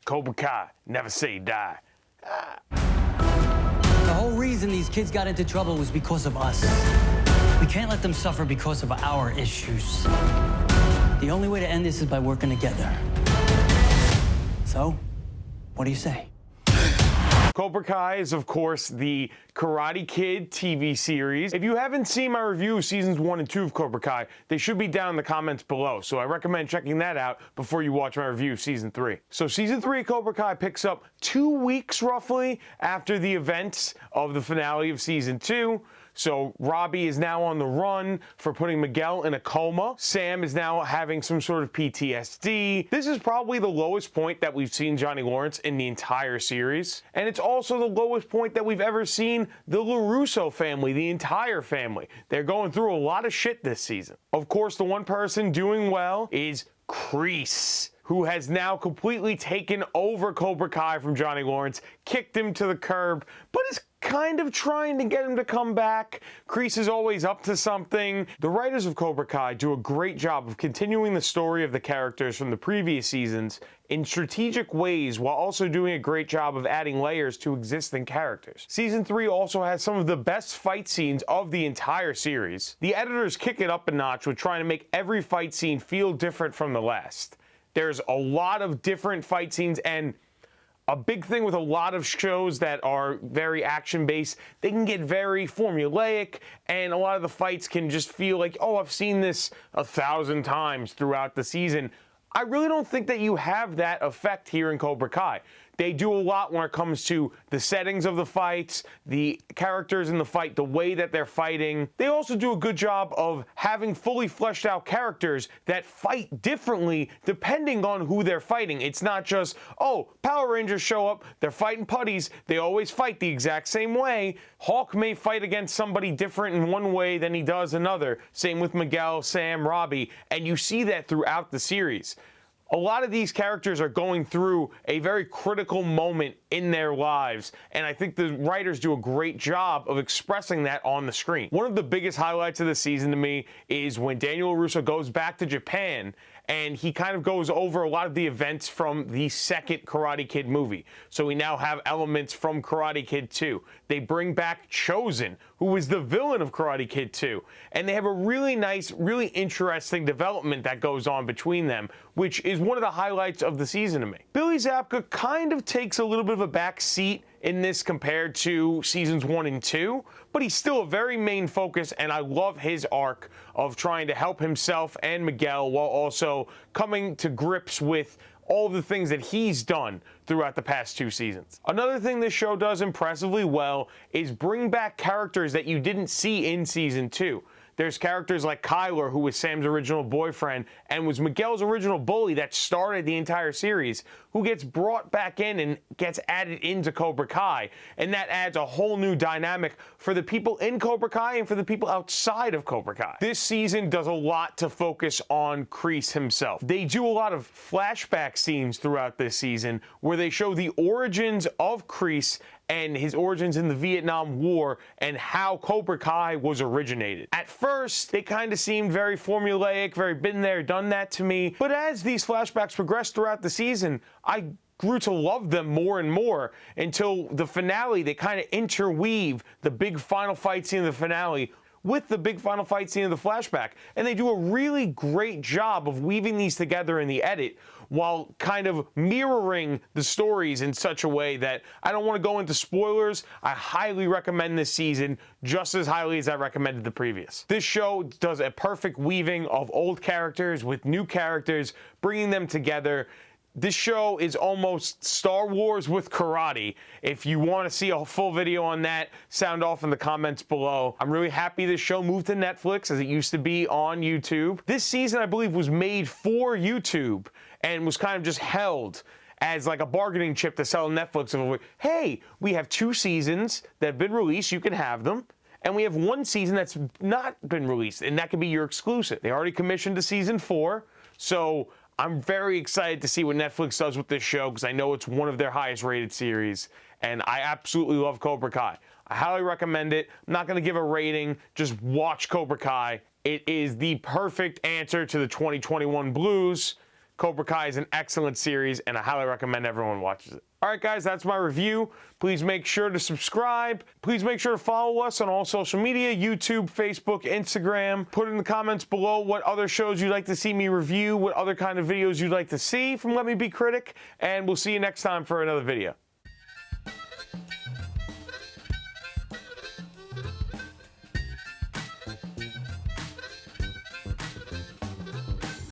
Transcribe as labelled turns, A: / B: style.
A: Cobra Kai, never say die.
B: The whole reason these kids got into trouble was because of us. We can't let them suffer because of our issues. The only way to end this is by working together. So, what do you say?
A: Cobra Kai is, of course, the Karate Kid TV series. If you haven't seen my review of seasons 1 and 2 of Cobra Kai, they should be down in the comments below, so I recommend checking that out before you watch my review of season 3. So season 3 of Cobra Kai picks up 2 weeks, roughly, after the events of the finale of season 2. So Robbie is now on the run for putting Miguel in a coma. Sam is now having some sort of PTSD. This is probably the lowest point that we've seen Johnny Lawrence in the entire series. And it's also the lowest point that we've ever seen the LaRusso family, the entire family. They're going through a lot of shit this season. Of course, the one person doing well is Kreese, who has now completely taken over Cobra Kai from Johnny Lawrence, kicked him to the curb, but is kind of trying to get him to come back. Kreese is always up to something. The writers of Cobra Kai do a great job of continuing the story of the characters from the previous seasons in strategic ways, while also doing a great job of adding layers to existing characters. Season 3 also has some of the best fight scenes of the entire series. The editors kick it up a notch with trying to make every fight scene feel different from the last. There's a lot of different fight scenes, and a big thing with a lot of shows that are very action-based, they can get very formulaic, and a lot of the fights can just feel like, oh, I've seen this 1,000 times throughout the season. I really don't think that you have that effect here in Cobra Kai. They do a lot when it comes to the settings of the fights, the characters in the fight, the way that they're fighting. They also do a good job of having fully fleshed out characters that fight differently depending on who they're fighting. It's not just, oh, Power Rangers show up, they're fighting putties, they always fight the exact same way. Hulk may fight against somebody different in one way than he does another. Same with Miguel, Sam, Robbie, and you see that throughout the series. A lot of these characters are going through a very critical moment in their lives, and I think the writers do a great job of expressing that on the screen. One of the biggest highlights of the season to me is when Daniel LaRusso goes back to Japan, and he kind of goes over a lot of the events from the second Karate Kid movie. So we now have elements from Karate Kid 2. They bring back Chozen, who was the villain of Karate Kid 2. And they have a really nice, really interesting development that goes on between them, which is one of the highlights of the season to me. Billy Zabka kind of takes a little bit of a back seat in this compared to seasons 1 and 2, but he's still a very main focus, and I love his arc of trying to help himself and Miguel while also coming to grips with all the things that he's done throughout the past 2 seasons. Another thing this show does impressively well is bring back characters that you didn't see in season 2. There's characters like Kyler, who was Sam's original boyfriend and was Miguel's original bully that started the entire series, who gets brought back in and gets added into Cobra Kai. And that adds a whole new dynamic for the people in Cobra Kai and for the people outside of Cobra Kai. This season does a lot to focus on Kreese himself. They do a lot of flashback scenes throughout this season where they show the origins of Kreese and his origins in the Vietnam War and how Cobra Kai was originated. At first, they kind of seemed very formulaic, very been there, done that to me. But as these flashbacks progressed throughout the season, I grew to love them more and more until the finale. They kind of interweave the big final fight scene of the finale with the big final fight scene of the flashback. And they do a really great job of weaving these together in the edit while kind of mirroring the stories in such a way that I don't want to go into spoilers. I highly recommend this season just as highly as I recommended the previous. This show does a perfect weaving of old characters with new characters, bringing them together. This show is almost Star Wars with karate. If you want to see a full video on that, sound off in the comments below. I'm really happy this show moved to Netflix as it used to be on YouTube. This season, I believe, was made for YouTube and was kind of just held as like a bargaining chip to sell Netflix. Of, hey, we have 2 seasons that have been released, you can have them. And we have 1 season that's not been released, and that can be your exclusive. They already commissioned a season 4, so I'm very excited to see what Netflix does with this show because I know it's one of their highest rated series, and I absolutely love Cobra Kai. I highly recommend it. I'm not going to give a rating. Just watch Cobra Kai. It is the perfect answer to the 2021 blues. Cobra Kai is an excellent series, and I highly recommend everyone watches it. All right, guys, that's my review. Please make sure to subscribe. Please make sure to follow us on all social media, YouTube, Facebook, Instagram. Put in the comments below what other shows you'd like to see me review, what other kind of videos you'd like to see from Let Me Be Critic, and we'll see you next time for another video.